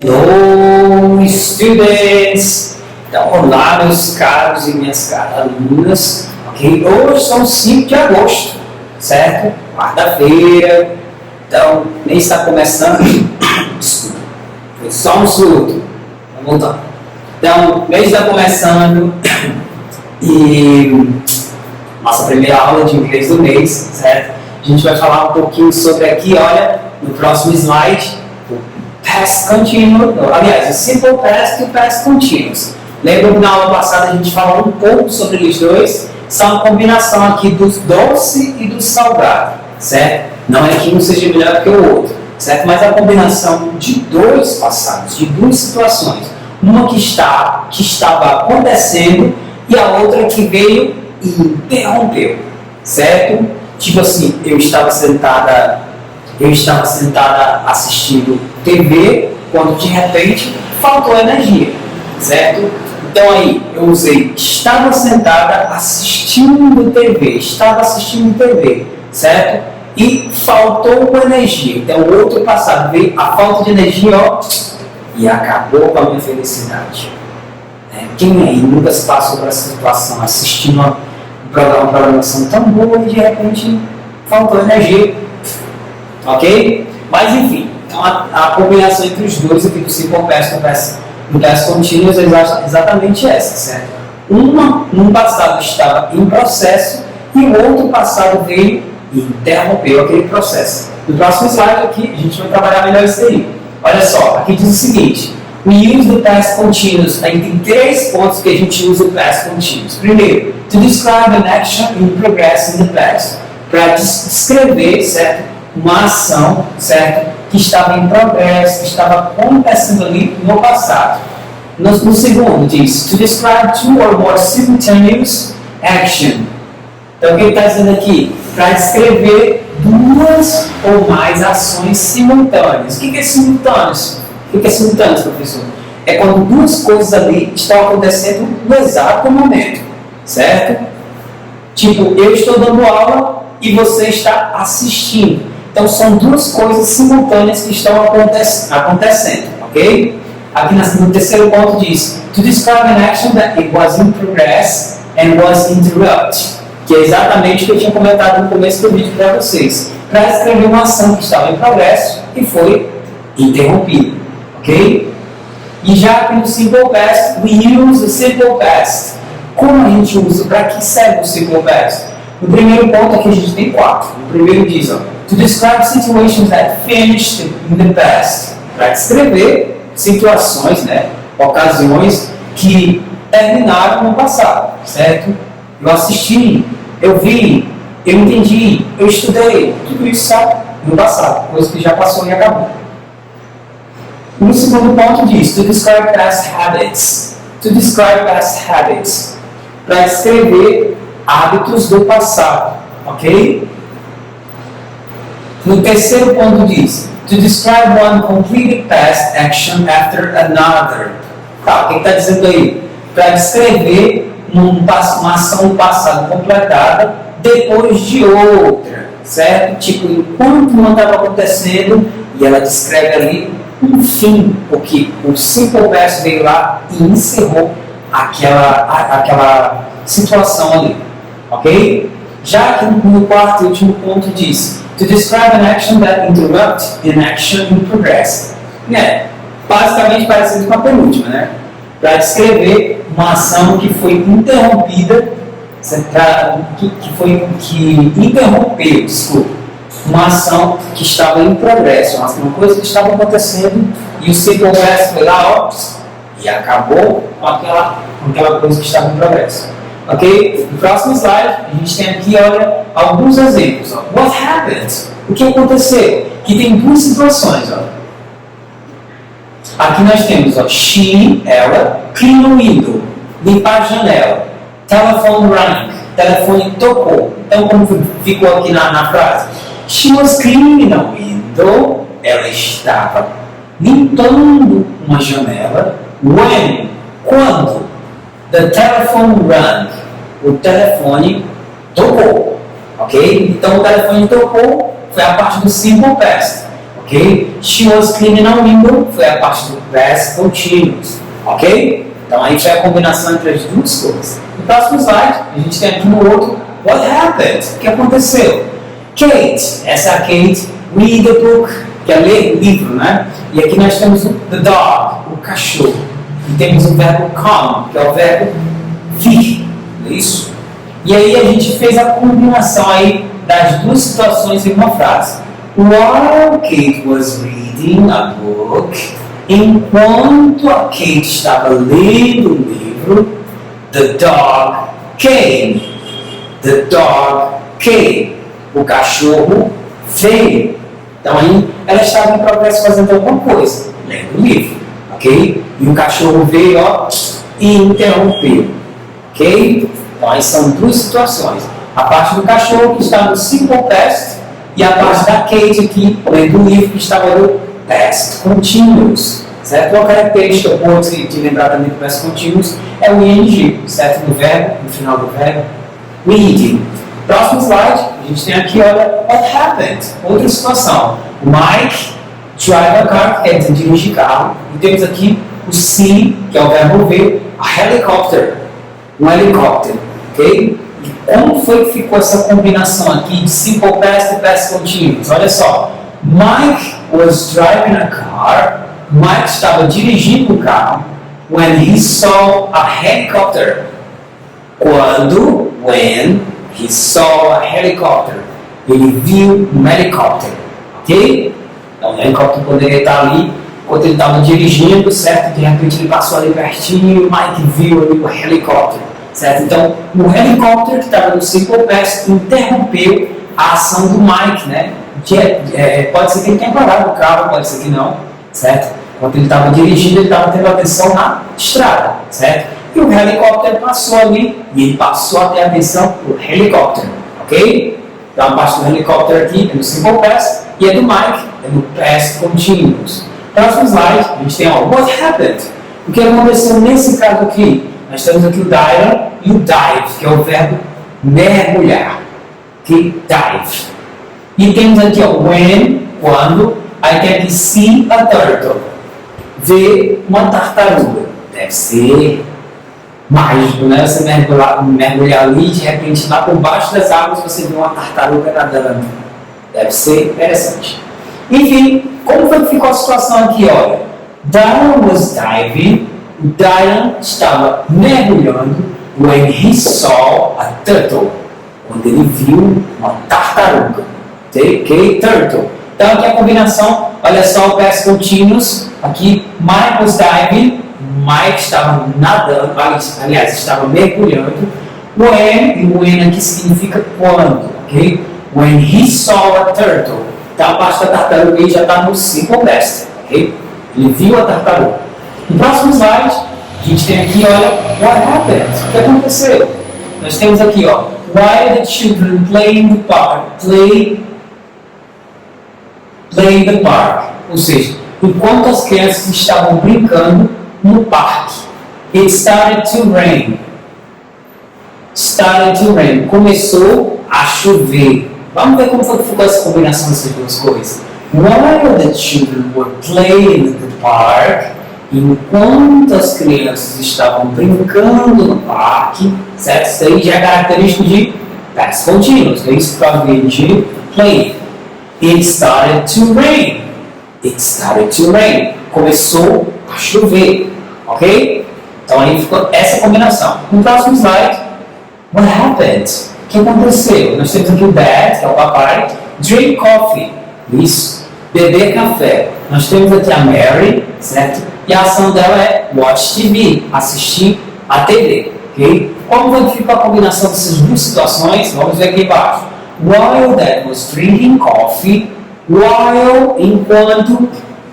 Hello, students! Então, olá, meus caros e minhas caras alunas. Ok? Hoje são 5 de agosto, certo? Quarta-feira. Então, nem está começando. Desculpa, foi só um surto. Vamos voltar. Então, o mês está começando e nossa primeira aula de inglês do mês, certo? A gente vai falar um pouquinho sobre aqui, olha, no próximo slide, o past continuous, aliás, o simple past e o past continuous. Lembra que na aula passada a gente falou um pouco sobre eles dois? São a combinação aqui do doce e do salgado, certo? Não é que um seja melhor que o outro, certo? Mas a combinação de dois passados, de duas situações. Uma que estava acontecendo e a outra que veio e interrompeu, certo? Tipo assim, eu estava sentada assistindo TV quando de repente faltou energia, certo? Então aí eu usei estava sentada assistindo TV, certo? E faltou energia. Então o outro passado veio a falta de energia, ó, e acabou com a minha felicidade. Quem aí nunca se passou por essa situação assistindo uma programação tão boa e de repente faltou energia? Ok? Mas enfim, então a combinação entre os dois aqui do simple past e do past continuous é exatamente essa, certo? Num passado estava em processo e o outro passado veio e interrompeu aquele processo. No próximo slide aqui a gente vai trabalhar melhor isso aí. Olha só, aqui diz o seguinte: we use the past continuous. Aí tem 3 pontos que a gente usa o past continuous. Primeiro, to describe an action in progress in the past. Para descrever, certo, uma ação, certo, que estava em progresso, que estava acontecendo ali no passado. No segundo, diz to describe 2 or more simultaneous action. Então, o que ele está dizendo aqui? Para descrever 2 ou mais ações simultâneas. O que é simultâneos? O que é simultâneos, professor? É quando 2 coisas ali estão acontecendo no exato momento, certo? Tipo, eu estou dando aula e você está assistindo. Então, são 2 coisas simultâneas que estão acontecendo, ok? Aqui no terceiro ponto diz to describe an action that it was in progress and was interrupted. Que é exatamente o que eu tinha comentado no começo do vídeo para vocês. Para descrever uma ação que estava em progresso e foi interrompida. Ok? E já aqui no simple past, we use the simple past. Como a gente usa? Para que serve o simple past? No primeiro ponto aqui a gente tem 4. O primeiro diz, ó, to describe situations that finished in the past. Para descrever situações, né, ocasiões que terminaram no passado, certo? Eu assisti, eu vi, eu entendi, eu estudei, tudo isso está no passado, coisa que já passou e acabou. No segundo ponto diz, to describe past habits. To describe past habits. Para descrever hábitos do passado, ok? No terceiro ponto diz, to describe one completed past action after another. Tá, o que está dizendo aí? Para descrever uma ação passada completada depois de outra, certo? Tipo, enquanto uma estava acontecendo, e ela descreve ali um fim, porque o simple past veio lá e encerrou aquela situação ali, ok? Já que no quarto e último ponto diz to describe an action that interrupts an action in progress. Basicamente parecido com a penúltima, né? Para descrever uma ação que foi interrompida, que interrompeu, desculpa, uma ação que estava em progresso, uma coisa que estava acontecendo e o simple past foi lá, ó, e acabou com aquela coisa que estava em progresso. Ok? No próximo slide, a gente tem aqui, olha, alguns exemplos. Ó. What happened? O que aconteceu? Aqui tem 2 situações, ó. Aqui nós temos, ó, she, ela, clean the window, limpar a janela, telephone rang, telefone tocou. Então, como ficou aqui na frase? She was cleaning the window, ela estava limpando uma janela. When? Quando? The telephone rang, o telefone tocou. Ok? Então, o telefone tocou foi a parte do simple past. ok? She was cleaning a window foi a parte do past continuous, ok? Então aí foi a combinação entre as duas coisas. No próximo slide, a gente tem aqui no outro, what happened? O que aconteceu? Kate, essa é a Kate, read the book, que é ler o livro, né? E aqui nós temos o the dog, o cachorro. E temos o verbo come, que é o verbo vir, não é isso? E aí a gente fez a combinação aí das duas situações em uma frase. While Kate was reading a book, enquanto a Kate estava lendo o livro, the dog came. The dog came. O cachorro veio. Então aí ela estava em progresso fazendo alguma coisa, lendo o livro, ok? E o cachorro veio, ó, e interrompeu, ok? Então aí são duas situações. A parte do cachorro que está no simple past e a parte da Kate aqui, lendo o livro que estava no past continuous, certo? Uma característica boa de lembrar também do past continuous é o ing, certo? No verbo, no final do verbo, reading. Próximo slide, a gente tem aqui, olha, what happened? Outra situação. O Mike drive a car, quer dizer, dirige carro. E temos aqui o see, que é o verbo ver, a helicopter, um helicóptero, ok? E como foi que ficou essa combinação aqui de simple past e past continuous? Olha só, Mike was driving a car, Mike estava dirigindo o carro, when he saw a helicopter. When he saw a helicopter. Ele viu um helicóptero, ok? Então o helicóptero poderia estar ali enquanto ele estava dirigindo, certo? De repente ele passou ali pertinho e o Mike viu ali o helicóptero, certo? Então o helicóptero que estava no simple past interrompeu a ação do Mike, né? Pode ser que ele tenha parado o carro, pode ser que não, certo? Enquanto ele estava dirigindo, ele estava tendo atenção na estrada, certo? E o helicóptero passou ali e ele passou a ter atenção do helicóptero, ok? Então a parte do helicóptero aqui é no simple past e é do Mike, é no past continuous. Próximo slide, a gente tem ó, what happened? O que aconteceu nesse caso aqui? Nós temos aqui o dive e o dive, que é o verbo mergulhar, ok? Dive. E temos aqui ó, when, quando, aí tem aqui see a turtle, ver uma tartaruga. Deve ser mágico, né? Você mergulhar ali e de repente lá por baixo das águas você vê uma tartaruga nadando. Deve ser interessante. Enfim, como foi que ficou a situação aqui? Olha, Dylan was diving, o Dylan estava mergulhando when he saw a turtle, quando ele viu uma tartaruga. Ok? Turtle. Então aqui a combinação, olha só o past continuous, aqui Mike was diving, Mike estava nadando, aliás, estava mergulhando. When, e when aqui significa quando, ok? When he saw a turtle. Então a parte da tartaruga aí já está no simple past, ok? Ele viu a tartaruga. No próximo slide, a gente tem aqui, olha, what happened? O que aconteceu? Nós temos aqui, ó, while the children play in the park, play in the park. Ou seja, enquanto as crianças estavam brincando no parque. It started to rain. Started to rain. Começou a chover. Vamos ver como foi que ficou essa combinação dessas duas coisas. While the children were playing in the park, enquanto as crianças estavam brincando no parque, certo? Isso aí já é característico de past continuous. É isso que eu falei de play. It started to rain. It started to rain. Começou a chover, ok? Então aí ficou essa combinação. No próximo slide, what happened? O que aconteceu? Nós temos aqui o dad, que é o papai, drink coffee, isso, beber café. Nós temos aqui a Mary, certo? E a ação dela é watch TV, assistir a TV, ok? Como vai ficar a combinação dessas duas situações? Vamos ver aqui embaixo. While dad was drinking coffee, enquanto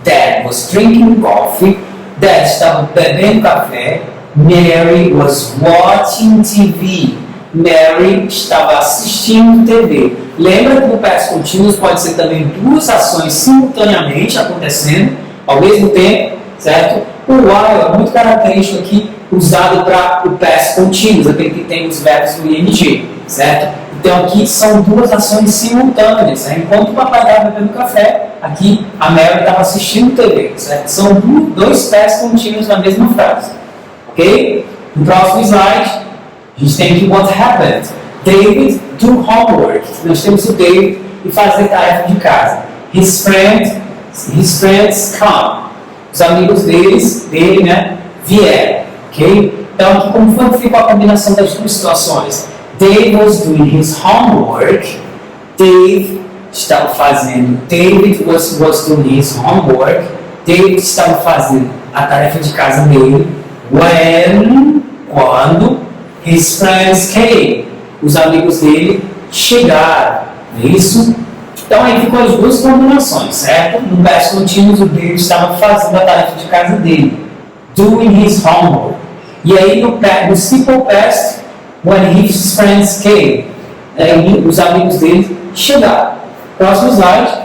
dad was drinking coffee, dad estava bebendo café, Mary was watching TV. Mary estava assistindo TV. Lembra que no past continuous pode ser também duas ações simultaneamente acontecendo ao mesmo tempo, certo? O while é muito característico aqui, usado para o past continuous, aquele que tem os verbos no ing, certo? Então aqui são duas ações simultâneas, né? Enquanto o papai estava bebendo café, aqui a Mary estava assistindo TV, certo? São dois pés contínuos na mesma frase, ok? No próximo slide, a gente tem aqui what happened. David do homework. Nós temos o David e fazer tarefa de casa. His friends come. Os amigos dele, né, vieram, ok? Então, aqui como foi que ficou a combinação das duas situações? Dave was doing his homework. David was doing his homework. David estava fazendo a tarefa de casa dele. Quando his friends came, os amigos dele chegaram. É isso? Então aí ficou as duas combinações, certo? No past continuous, o David estava fazendo a tarefa de casa dele, doing his homework. E aí no simple past, when his friends came, aí os amigos dele chegaram. Próximo slide.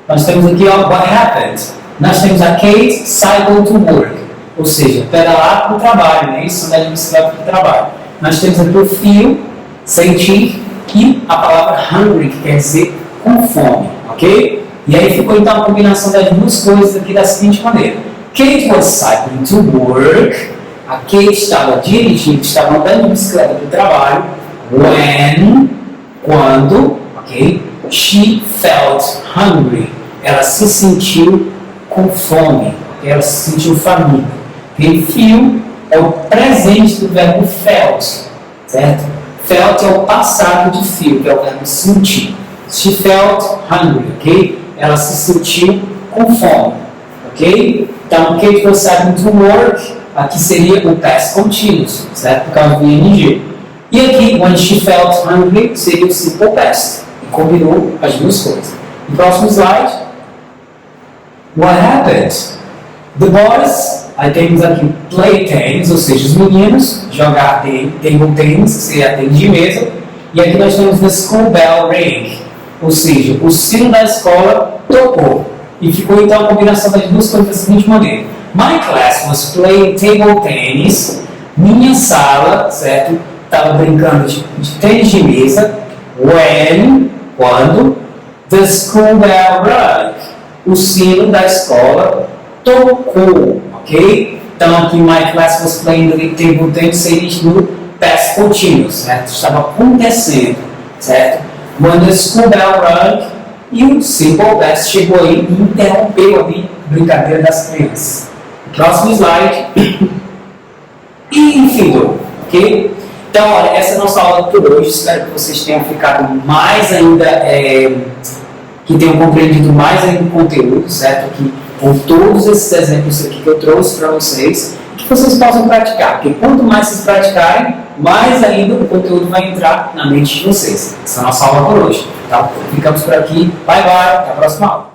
Nós temos aqui, ó, what happened. Nós temos a Kate cycle to work, ou seja, pedalar para o trabalho, né? Isso, andar de bicicleta para o trabalho. Nós temos aqui o feel, sentir, e a palavra hungry, que quer dizer com fome, ok? E aí ficou então a combinação das duas coisas aqui da seguinte maneira. Kate was cycling to work. A Kate estava dirigindo, estava andando de bicicleta para o trabalho. Quando, ok? She felt hungry. Ela se sentiu com fome, okay? Ela se sentiu faminta. E feel é o presente do verbo felt, certo? Felt é o passado de feel, que é o verbo sentir. She felt hungry, ok? Ela se sentiu com fome, ok? Então, Kate was cycling to work, aqui seria o past continuous, certo? Por causa do ing. E aqui, when she felt hungry, seria o simple past. E combinou as duas coisas. No próximo slide, what happened? The boys, aí temos aqui play tennis, ou seja, os meninos jogar table tennis, que seria tênis de mesa. E aqui nós temos the school bell ring, ou seja, o sino da escola tocou. E ficou então a combinação das duas coisas da seguinte maneira. My class was playing table tennis. Minha sala, certo? Estava brincando de tênis de mesa. Quando the school bell rang, o sino da escola tocou, ok? Então aqui my class was playing table tennis seria no past continuous, certo? Estava acontecendo, certo? When the school bell rang, e o simple past chegou aí e interrompeu ali a brincadeira das crianças. Próximo slide. E enfim, ok? Então, olha, essa é a nossa aula por hoje. Espero que vocês tenham ficado mais ainda, que tenham compreendido mais ainda o conteúdo, certo? Aqui, com todos esses exemplos aqui que eu trouxe para vocês, que vocês possam praticar. Porque quanto mais vocês praticarem, mais ainda o conteúdo vai entrar na mente de vocês. Essa é a nossa aula por hoje. Tá? Ficamos por aqui. Bye, bye. Até a próxima aula.